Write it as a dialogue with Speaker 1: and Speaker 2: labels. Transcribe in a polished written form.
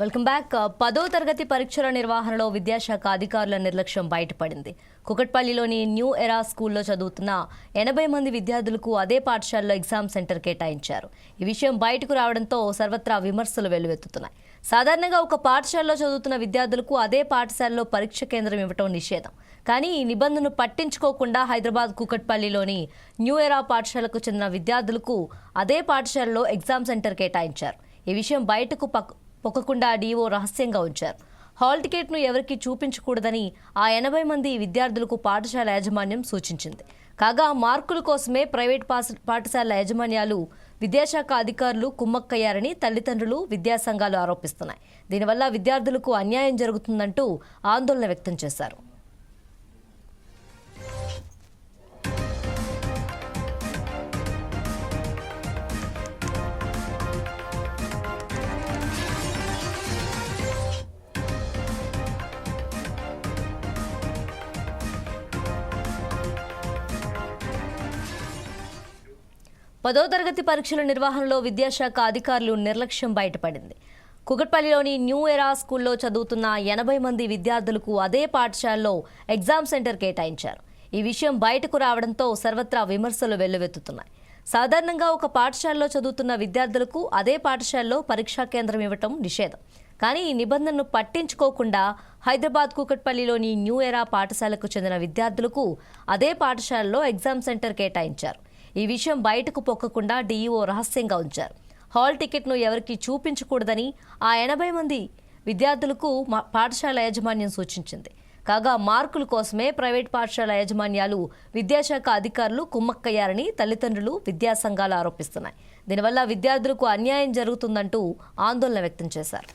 Speaker 1: Welcome back. 10వ తరగతి పరీక్షల నిర్వహణలో విద్యాశాఖ అధికారుల నిర్లక్ష్యం బయటపడింది. కుకట్పల్లిలోని న్యూ ఎరా స్కూల్లో చదువుతున్న 80 మంది విద్యార్థులకు అదే పాఠశాలలో ఎగ్జామ్ సెంటర్ కేటాయించారు. ఈ విషయం బయటకు రావడంతో సర్వత్రా విమర్శలు వెల్లువెత్తుతున్నాయి. సాధారణంగా ఒక పాఠశాలలో చదువుతున్న విద్యార్థులకు అదే పాఠశాలలో పరీక్ష కేంద్రం ఇవ్వటం నిషేధం. కానీ ఈ నిబంధనను పట్టించుకోకుండా హైదరాబాద్ కుకట్పల్లిలోని న్యూ ఎరా పాఠశాలకు చెందిన విద్యార్థులకు అదే పాఠశాలలో ఎగ్జామ్ సెంటర్ కేటాయించారు. ఈ విషయం బయటకు పొక్కకుండా డీఓ రహస్యంగా ఉంచారు. హాల్ టికెట్ను ఎవరికీ చూపించకూడదని ఆ 80 మంది విద్యార్థులకు పాఠశాల యాజమాన్యం సూచించింది. కాగా మార్కుల కోసమే ప్రైవేట్ పాఠశాల యాజమాన్యాలు విద్యాశాఖ అధికారులు కుమ్మక్కయ్యారని తల్లిదండ్రులు విద్యాసంఘాలు ఆరోపిస్తున్నాయి. దీనివల్ల విద్యార్థులకు అన్యాయం జరుగుతుందంటూ ఆందోళన వ్యక్తం చేశారు. పదో తరగతి పరీక్షల నిర్వహణలో విద్యాశాఖ అధికారులు నిర్లక్ష్యం బయటపడింది. కుకట్పల్లిలోని న్యూ ఎరా స్కూల్లో చదువుతున్న 80 మంది విద్యార్థులకు అదే పాఠశాలలో ఎగ్జామ్ సెంటర్ కేటాయించారు. ఈ విషయం బయటకు రావడంతో సర్వత్రా విమర్శలు వెల్లువెత్తుతున్నాయి. సాధారణంగా ఒక పాఠశాలలో చదువుతున్న విద్యార్థులకు అదే పాఠశాలలో పరీక్షా కేంద్రం ఇవ్వటం నిషేధం. కానీ ఈ నిబంధనను పట్టించుకోకుండా హైదరాబాద్ కుకట్పల్లిలోని న్యూ ఎరా పాఠశాలకు చెందిన విద్యార్థులకు అదే పాఠశాలలో ఎగ్జామ్ సెంటర్ కేటాయించారు. ఈ విషయం బయటకు పొక్కకుండా డీఈఓ రహస్యంగా ఉంచారు. హాల్ టికెట్ను ఎవరికీ చూపించకూడదని ఆ 80 మంది విద్యార్థులకు పాఠశాల యాజమాన్యం సూచించింది. కాగా మార్కుల కోసమే ప్రైవేట్ పాఠశాల యాజమాన్యాలు విద్యాశాఖ అధికారులు కుమ్మక్కయ్యారని తల్లిదండ్రులు విద్యాసంఘాలు ఆరోపిస్తున్నాయి. దీనివల్ల విద్యార్థులకు అన్యాయం జరుగుతుందంటూ ఆందోళన వ్యక్తం చేశారు.